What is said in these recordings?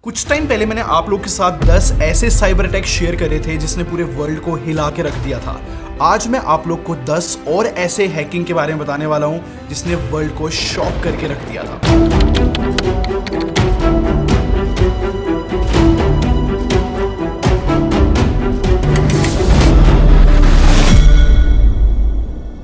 कुछ टाइम पहले मैंने आप लोग के साथ 10 ऐसे साइबर अटैक शेयर करे थे जिसने पूरे वर्ल्ड को हिला के रख दिया था। आज मैं आप लोग को 10 और ऐसे हैकिंग के बारे में बताने वाला हूं जिसने वर्ल्ड को शॉक करके रख दिया था।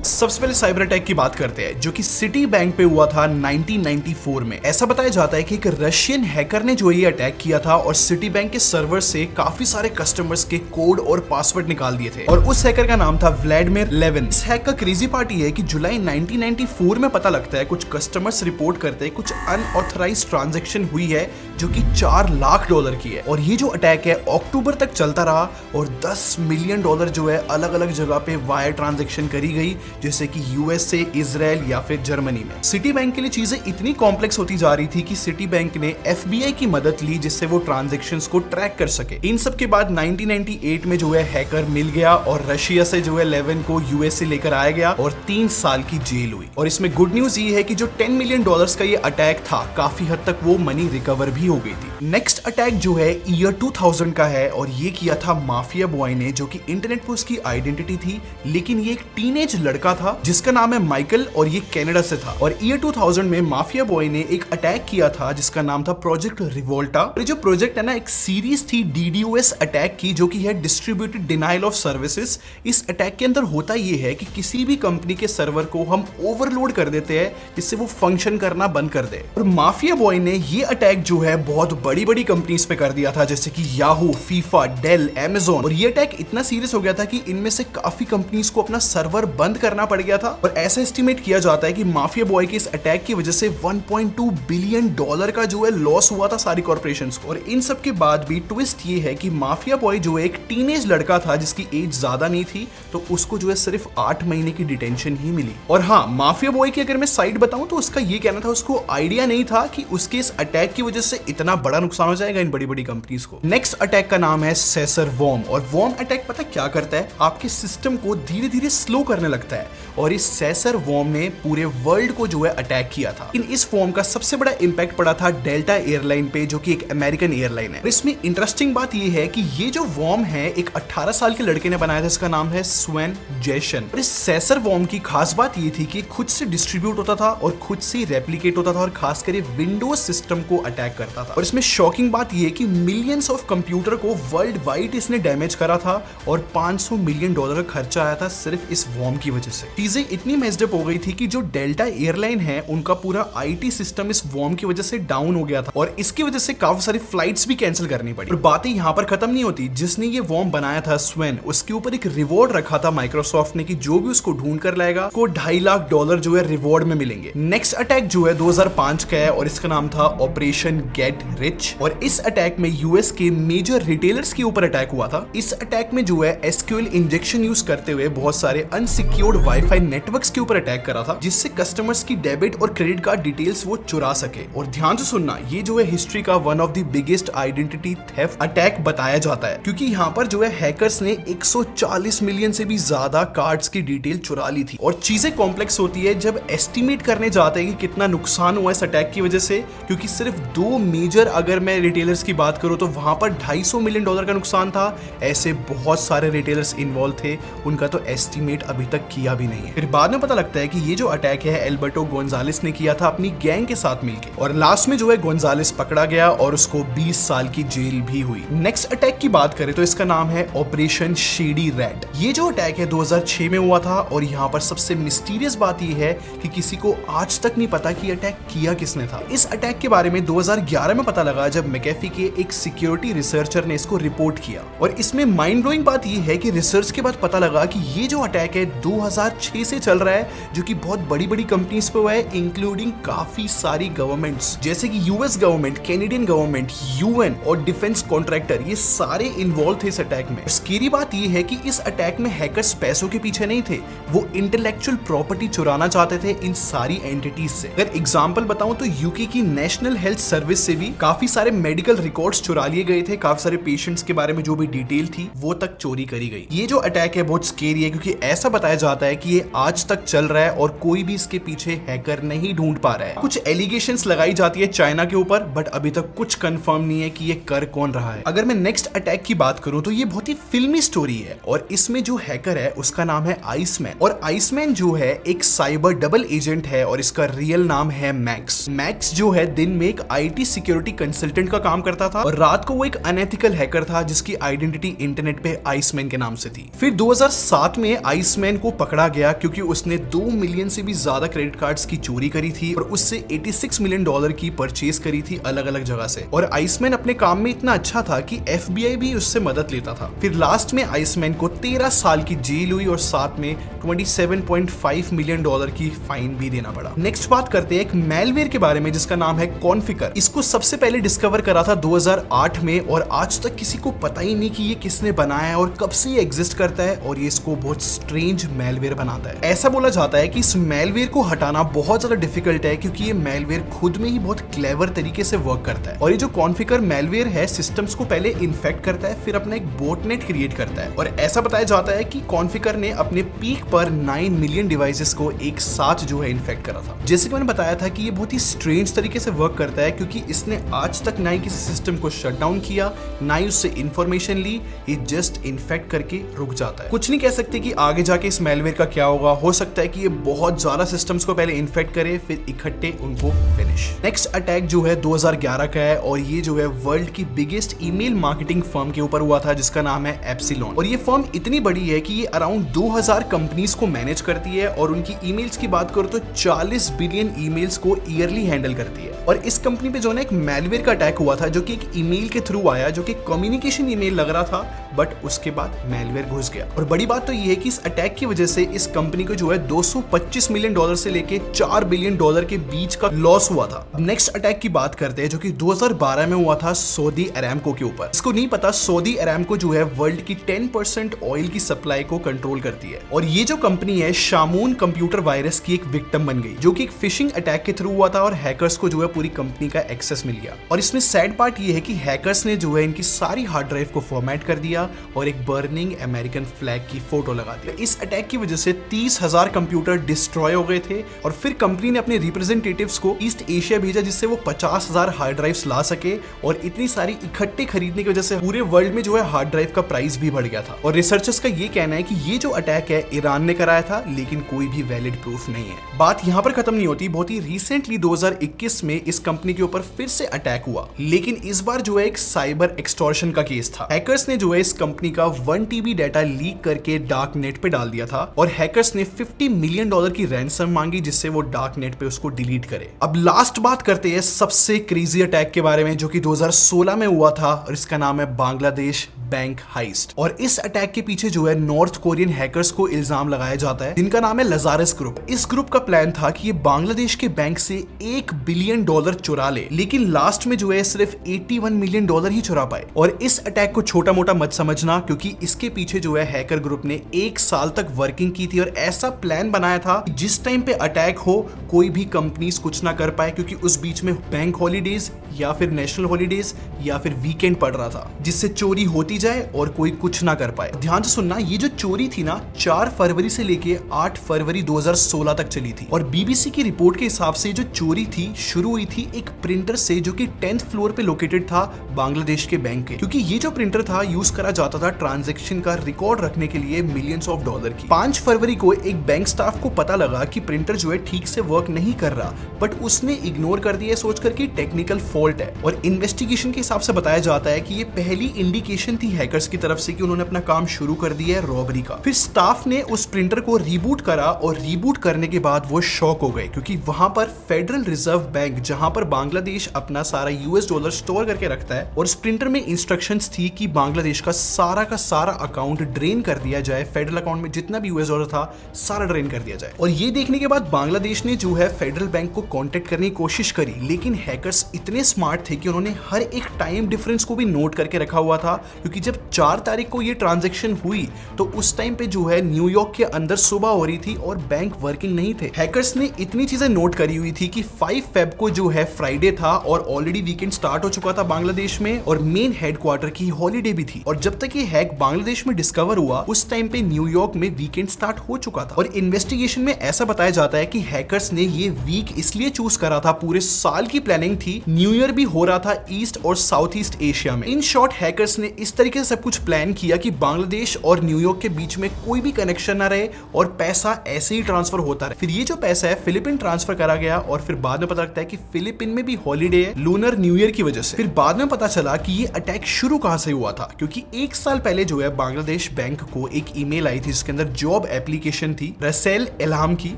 सबसे पहले साइबर अटैक की बात करते हैं जो कि सिटी बैंक पे हुआ था 1994 में। ऐसा बताया जाता है कि एक रशियन हैकर ने जो ये अटैक किया था और सिटी बैंक के सर्वर से काफी सारे कस्टमर्स के कोड और पासवर्ड निकाल दिए थे और उस हैकर का नाम था व्लादिमीर लेविन। इस हैक का क्रेजी पार्ट ये है कि जुलाई 1994 में पता लगता है कुछ कस्टमर्स रिपोर्ट करते हैं कुछ अनऑथराइज्ड ट्रांजैक्शन हुई है जो कि $4 लाख की है और ये जो अटैक है अक्टूबर तक चलता रहा और $10 मिलियन जो है अलग अलग जगह पे वायर ट्रांजैक्शन करी गई, जैसे कि यूएसए, इजराइल या फिर जर्मनी में। सिटी बैंक के लिए चीजें इतनी कॉम्प्लेक्स होती जा रही थी कि सिटी बैंक ने एफबीआई की मदद ली जिससे वो ट्रांजैक्शंस को ट्रैक कर सके। इन सब के बाद 1998 में जो है हैकर मिल गया और रशिया से जो है लेविन को यूएसए लेकर आया गया और 3 साल की जेल हुई। और इसमें गुड न्यूज ये है कि जो $10 मिलियन का ये अटैक था काफी हद तक वो मनी रिकवर भी हो गई थी। नेक्स्ट अटैक जो है ईयर 2000 का है और ये किया था माफिया बॉय ने, जो कि इंटरनेट पर उसकी आइडेंटिटी थी, लेकिन ये एक टीनेज लड़का था जिसका नाम है माइकल और ये कनाडा से था। और ईयर 2000 में माफिया बॉय ने एक अटैक किया था जिसका नाम था प्रोजेक्ट रिवोल्टा। ये जो प्रोजेक्ट है ना, एक सीरीज थी DDoS अटैक की जो कि है डिस्ट्रीब्यूटेड डिनायल ऑफ सर्विसेज। इस अटैक के अंदर होता ये है कि किसी भी कंपनी के सर्वर को हम ओवरलोड कर देते हैं जिससे वो फंक्शन करना बंद कर दे। और माफिया बॉय ने ये अटैक जो है बहुत बड़ी बड़ी कंपनीज पे कर दिया था जैसे कि याहू, फीफा, डेल, अमेज़न। और ये अटैक इतना सीरियस हो गया था कि इनमें से काफी कंपनीज को अपना सर्वर बंद करना पड़ गया था। और ऐसा एस्टिमेट किया जाता है कि माफिया बॉय के इस अटैक की वजह से $1.2 बिलियन का जो है लॉस हुआ था सारी कॉर्पोरेशंस को। और इन सब के बाद भी ट्विस्ट ये है कि माफिया बॉय जो है एक टीनेज लड़का था जिसकी एज ज्यादा नहीं थी, तो उसको जो है सिर्फ 8 महीने की डिटेंशन ही मिली। और हाँ, माफिया बॉय की अगर मैं साइड बताऊं तो उसका ये कहना था उसको आइडिया नहीं था कि उसके इस अटैक की वजह से इतना बड़ा नुकसान हो जाएगा इन बड़ी बड़ी कंपनीज को। नेक्स्ट अटैक का नाम है सेसर वॉर्म। और वॉर्म अटैक पता क्या करता है, आपके सिस्टम को धीरे धीरे स्लो करने लगता है और इस सेसर वॉर्म ने पूरे वर्ल्ड को जो है अटैक किया था। इस वॉर्म का सबसे बड़ा इंपैक्ट पड़ा था डेल्टा एयरलाइन पे जो कि एक अमेरिकन एयरलाइन है। इसमें इंटरेस्टिंग बात ये है कि ये जो वॉर्म है एक 18 साल के लड़के ने बनाया था, इसका नाम है स्वेन जेसन। और इस सेसर वॉर्म की खास बात ये थी कि खुद से डिस्ट्रीब्यूट होता था और खुद से रेप्लिकेट होता था और खासकर विंडोज सिस्टम को अटैक करता था। और इसमें शॉकिंग बात ये है कि मिलियंस ऑफ कंप्यूटर को वर्ल्ड वाइड इसने डैमेज करा था और $500 मिलियन का खर्चा आया था सिर्फ इस वॉर्म की वजह से। चीजें इतनी मेस्ड हो गई थी कि जो डेल्टा एयरलाइन है उनका पूरा आईटी सिस्टम इस वॉर्म की वजह से डाउन हो गया था और इसकी वजह से काफी सारी फ्लाइट्स भी कैंसिल करनी पड़ी। और बातें यहाँ पर खत्म नहीं होती। जिसने ये वॉर्म बनाया था स्वेन, उसके ऊपर एक रिवॉर्ड रखा था माइक्रोसॉफ्ट ने कि जो भी उसको ढूंढ कर लाएगा को $2.5 लाख जो है रिवॉर्ड में मिलेंगे। नेक्स्ट अटैक जो है 2005 का है और इसका नाम था ऑपरेशन गेट रिच। और इस अटैक में यूएस के मेजर रिटेलर्स के ऊपर अटैक हुआ था। इस अटैक में जो है एसक्यूएल इंजेक्शन यूज करते हुए बहुत सारे अनसिक्योर्ड वाईफाई नेटवर्क्स के ऊपर अटैक करा था जिससे कस्टमर्स की डेबिट और क्रेडिट कार्ड डिटेल्स वो चुरा सके। और ध्यान से सुनना, ये जो है हिस्ट्री का one of the biggest identity theft attack बताया जाता है क्योंकि यहाँ पर जो है हैकर्स ने 140 मिलियन से भी ज्यादा कार्ड्स की डिटेल चुरा ली थी। और चीजें कॉम्प्लेक्स होती है जब एस्टिमेट करने जाते हैं कि कितना नुकसान हुआ इस अटैक की वजह से, क्योंकि सिर्फ 2 मेजर अगर मैं रिटेलर्स की बात करूं तो वहां पर $250 मिलियन का नुकसान था। ऐसे बहुत सारे रिटेलर्स इन्वॉल्व थे, उनका तो एस्टिमेट अभी तक किया भी नहीं है। फिर बाद में पता लगता है कि ये जो अटैक है एल्बर्टो गोंजालेस ने किया था अपनी गैंग के साथ मिलकर और लास्ट में जो है गोंजालेस पकड़ा गया और उसको 20 साल की जेल भी हुई। नेक्स्ट अटैक की बात करें तो इसका नाम है ऑपरेशन शेडी रैट। ये जो अटैक है 2006 में हुआ था और यहाँ पर सबसे मिस्टीरियस बात ये है कि किसी को आज तक नहीं पता कि अटैक किया किसने था। इस अटैक के बारे में 2011 में पता लगा जब मैकेफी के एक सिक्योरिटी रिसर्चर ने इसको रिपोर्ट किया। और इसमें माइंड ब्लोइंग बात ये है कि रिसर्च के बाद पता लगा कि ये जो अटैक है 2006 से चल रहा है जो कि बहुत बड़ी बड़ी कंपनीज पे हुआ है, इंक्लूडिंग काफी सारी गवर्नमेंट्स जैसे कि US government, Canadian government, UN और डिफेंस कॉन्ट्रैक्टर, ये सारे इन्वॉल्व थे इस अटैक में। स्केरी बात ये है कि इस अटैक में हैकर्स पैसों के पीछे नहीं थे, वो इंटेलेक्चुअल प्रॉपर्टी चुराना चाहते थे इन सारी एंटिटीज से। अगर एग्जांपल बताऊं तो यूके की नेशनल हेल्थ सर्विस से भी काफी सारे मेडिकल रिकॉर्ड्स चुरा लिए गए थे, काफी सारे पेशेंट्स के बारे में जो भी डिटेल थी वो तक चोरी करी गई। ये जो अटैक है बहुत स्केरी है, क्योंकि ऐसा बताया जाता है कि ये आज तक चल रहा है और कोई भी इसके पीछे हैकर नहीं ढूंढ पा रहा है। कुछ एलिगेशंस लगाई जाती है चाइना के ऊपर, बट अभी तक कुछ कंफर्म नहीं है कि ये कर कौन रहा है। अगर मैं नेक्स्ट अटैक की बात करूं तो ये बहुत ही फिल्मी स्टोरी है और इसमें जो हैकर है उसका नाम है आइसमैन। और आइसमैन जो है एक साइबर डबल एजेंट है और इसका रियल नाम है मैक्स। मैक्स जो है दिन में एक आईटी सिक्योरिटी कंसल्टेंट का काम करता था और रात को वो एक अनएथिकल हैकर था जिसकी आइडेंटिटी इंटरनेट पे आइसमैन के नाम से थी। फिर 2007 में आइसमैन को पकड़ा गया क्योंकि उसने 2 मिलियन से भी ज्यादा क्रेडिट कार्ड्स की चोरी करी थी और उससे $86 मिलियन की परचेज करी थी अलग अलग जगह से। और आइसमैन अपने काम में इतना अच्छा था कि FBI भी उससे मदद लेता था। फिर लास्ट में आइसमैन को 13 साल की जेल हुई और साथ में $27.5 मिलियन की फाइन भी देना पड़ा। नेक्स्ट बात करते हैं एक मेलवेयर के बारे में जिसका नाम है कॉन्फिगर। इसको सबसे पहले डिस्कवर करा था 2008 में और आज तक किसी को पता ही नहीं कि ये किसने बनाया है और कब से ये एग्जिस्ट करता है और ये इसको बहुत स्ट्रेंज मेलवेयर बनाता है। ऐसा बोला जाता है कि इस मेलवेयर को हटाना बहुत ज्यादा डिफिकल्ट है क्योंकि ये मेलवेयर खुद में ही बहुत क्लेवर तरीके से वर्क करता है। और ये जो कॉन्फिगर मेलवेयर है सिस्टम्स को पहले इन्फेक्ट करता है, फिर अपना एक बोटनेट क्रिएट करता है। और ऐसा बताया जाता है कि कॉन्फिगर ने अपने पीक पर 9 मिलियन डिवाइसेस को एक साथ जो है इन्फेक्ट करा था। जैसे कि मैंने बताया था कि ये बहुत ही स्ट्रेंज तरीके से वर्क करता है क्योंकि इसने आज तक ना ही किसी सिस्टम को शट डाउन किया, ना ही उससे इंफॉर्मेशन ली, ये जस्ट इन्फेक्ट करके रुक जाता है। कुछ नहीं कह सकते कि आगे जाके इस मेलवेयर का क्या होगा। हो सकता है कि ये बहुत ज्यादा सिस्टम्स को पहले इन्फेक्ट करे फिर इकट्ठे उनको फिनिश। नेक्स्ट अटैक जो है 2011 का है और ये जो है वर्ल्ड की बिगेस्ट ईमेल मार्केटिंग फर्म के ऊपर हुआ था जिसका नाम है एप्सिलॉन। और ये फर्म इतनी बड़ी है कि ये अराउंड 2000 कंपनीज को मैनेज करती है और उनकी ईमेल्स की बात करो तो 40 बिलियन ईमेल्स को ईयरली हैंडल करती है। और इस कंपनी पे जो है एक मेलवेयर का अटैक हुआ था जो कि एक ईमेल के थ्रू आया, जो कि कम्युनिकेशन ईमेल लग रहा था, बट उसके बाद मेलवेयर घुस गया। और बड़ी बात तो ये है कि इस अटैक की वजह से इस कंपनी को जो है $225 मिलियन से लेके $4 बिलियन के बीच का लॉस हुआ था। अब नेक्स्ट अटैक की बात करते हैं जो कि 2012 में हुआ था सऊदी अरामको के ऊपर। इसको नहीं पता, सऊदी अरामको जो है वर्ल्ड की 10% ऑयल की सप्लाई को कंट्रोल करती है। और ये जो कंपनी है शामून कंप्यूटर वायरस की एक विक्टिम बन गई जो कि एक फिशिंग अटैक के थ्रू हुआ था और हैकर्स को जो है पूरी कंपनी का एक्सेस मिल गया। और इसमें सैड पार्ट ये है कि हैकर्स ने जो है इनकी सारी हार्ड ड्राइव को फॉर्मेट कर दिया और एक बर्निंग अमेरिकन फ्लैग की फोटो लगा दी। इस अटैक की वजह से 30,000 कंप्यूटर डिस्ट्रॉय हो गए थे और फिर कंपनी ने अपने रिप्रेजेंटेटिव्स को ईस्ट एशिया भेजा जिससे वो 50,000 हार्ड ड्राइव्स ला सके। और इतनी सारी इकट्ठे खरीदने की वजह से पूरे वर्ल्ड में जो है हार्ड ड्राइव का प्राइस भी बढ़ गया था। और रिसर्चर्स का ये कहना है कि ये जो अटैक है ईरान ने कराया था, लेकिन कोई भी वैलिड प्रूफ नहीं है। बात यहाँ पर खत्म नहीं होती। बहुत ही रिसेंटली 2021 में इस कंपनी के ऊपर फिर से अटैक हुआ, लेकिन इस बार जो है एक साइबर एक्सटॉर्शन का केस था। हैकर्स ने जो है इस कंपनी का 1 TB डाटा लीक करके डार्क नेट पे डाल दिया था और हैकर्स ने $50 मिलियन की रैंसम मांगी जिससे वो डार्क नेट पे उसको डिलीट करे। अब लास्ट बात करते हैं सबसे क्रेजी अटैक के बारे में जो कि 2016 में हुआ था और इसका नाम है बांग्लादेश बैंक हाइस्ट। और इस अटैक के पीछे जो है नॉर्थ कोरियन हैकर्स को इल्जाम लगाया जाता है जिनका नाम है लजारस ग्रुप। इस ग्रुप का प्लान था कि ये बांग्लादेश के बैंक से $1 बिलियन चुरा ले, लेकिन लास्ट में जो है सिर्फ $81 मिलियन ही चुरा पाए। और इस अटैक को छोटा मोटा मत समझना क्योंकि इसके पीछे जो है हैकर ग्रुप ने 1 साल तक वर्किंग की थी और ऐसा प्लान बनाया था कि जिस टाइम पे अटैक हो कोई भी कंपनीज कुछ ना कर पाए क्योंकि उस बीच में बैंक हॉलीडेज या फिर नेशनल हॉलीडेज या फिर वीकेंड पड़ रहा था, जिससे चोरी होती जाए और कोई कुछ ना कर पाए। ध्यान से सुनना, ये जो चोरी थी ना 4 फरवरी से लेके 8 फरवरी 2016 तक चली थी। और बीबीसी की रिपोर्ट के हिसाब से जो चोरी थी शुरू हुई थी एक प्रिंटर से जो कि 10th फ्लोर पे लोकेटेड था बांग्लादेश के बैंक के, क्योंकि ये जो प्रिंटर था यूज करा जाता था ट्रांजैक्शन का रिकॉर्ड रखने के लिए मिलियंस ऑफ डॉलर की। 5 फरवरी को एक बैंक स्टाफ को पता लगा कि प्रिंटर जो है ठीक से वर्क नहीं कर रहा, बट उसने इग्नोर कर दिया सोचकर कि टेक्निकल फॉल्ट है। और इन्वेस्टिगेशन के हिसाब से बताया जाता है कि ये पहली इंडिकेशन थी हैकर्स की तरफ से कि उन्होंने अपना काम शुरू कर दिया है रॉबरी का। फिर स्टाफ ने उस प्रिंटर को रीबूट करा और रीबूट करने के बाद वो शॉक हो गए क्योंकि वहां पर फेडरल रिजर्व बैंक जहां पर बांग्लादेश अपना सारा US डॉलर स्टोर करके रखता है और उस प्रिंटर में इंस्ट्रक्शंस थी कि बांग्लादेश का सारा अकाउंट ड्रेन कर दिया जाए, फेडरल अकाउंट में जितना भी US डॉलर था सारा ड्रेन कर दिया जाए। और ये देखने के बाद बांग्लादेश ने जो है फेडरल बैंक को कांटेक्ट करने की कोशिश करी, लेकिन हैकर्स इतने स्मार्ट थे कि उन्होंने हर एक टाइम डिफरेंस को भी नोट करके रखा हुआ था क्योंकि कि जब 4 तारीख को ये ट्रांजैक्शन हुई तो उस टाइम पे जो है न्यूयॉर्क के अंदर सुबह हो रही थी और बैंक वर्किंग नहीं थे। हैकर्स ने इतनी चीजें नोट करी हुई थी कि 5 फेब को जो है फ्राइडे था और ऑलरेडी वीकेंड स्टार्ट हो चुका था बांग्लादेश में और मेन हेडक्वार्टर की हॉलीडे भी थी। और जब तक ये हैक बांग्लादेश में डिस्कवर हुआ उस टाइम पे न्यूयॉर्क में वीकेंड स्टार्ट हो चुका था। और इन्वेस्टिगेशन में ऐसा बताया जाता है कि हैकर्स ने ये वीक इसलिए चूज करा था, पूरे साल की प्लानिंग थी, न्यू ईयर भी हो रहा था ईस्ट और साउथ ईस्ट एशिया में। इन शॉर्ट हैकर्स ने इस तरीके से सब कुछ प्लान किया कि बांग्लादेश और न्यूयॉर्क के बीच में कोई भी कनेक्शन ना रहे और पैसा ऐसे ही ट्रांसफर होता रहे। फिर ये जो पैसा है फिलीपीन ट्रांसफर करा गया और फिर बाद में पता लगता है कि फिलीपीन में भी हॉलीडे है लूनर न्यू ईयर की वजह से। फिर बाद में पता चला कि ये अटैक शुरू कहां से हुआ था, क्योंकि 1 साल पहले जो है बांग्लादेश बैंक को एक ईमेल आई थी जिसके अंदर जॉब एप्लीकेशन थी रसेल इल्हाम की,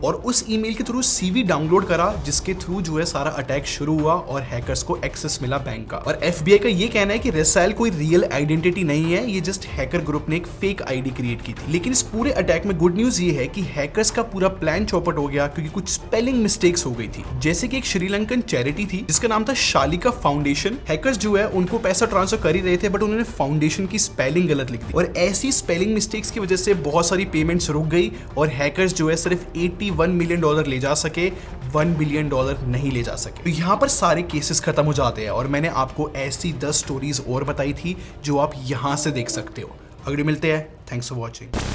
और उस ईमेल के थ्रू सीवी डाउनलोड करा जिसके थ्रू जो है सारा अटैक शुरू हुआ और हैकर्स को एक्सेस मिला बैंक का। और एफबीआई का ये कहना है कि रसेल कोई रियल आइडेंटिटी नहीं है, ये जस्ट हैकर ग्रुप ने एक फेक आईडी क्रिएट की थी। लेकिन इस पूरे अटैक में गुड न्यूज ये है कि हैकर्स का पूरा प्लान चौपट हो गया क्योंकि कुछ स्पेलिंग मिस्टेक्स हो गई थी। जैसे कि एक श्रीलंकन चैरिटी थी जिसका नाम था शालिका फाउंडेशन, हैकर्स जो है उनको पैसा ट्रांसफर कर ही रहे थे बट उन्होंने फाउंडेशन की स्पेलिंग गलत लिख दी और ऐसी स्पेलिंग मिस्टेक्स की वजह से बहुत सारी पेमेंट्स रुक गई और हैकर्स जो है सिर्फ $81 मिलियन ले जा सके, $1 बिलियन नहीं ले जा सके। तो यहाँ पर सारे केसेस खत्म हो जाते हैं और मैंने आपको ऐसी 10 स्टोरीज और बताई थी जो आप यहाँ से देख सकते हो। अगले मिलते हैं, थैंक्स फॉर वॉचिंग।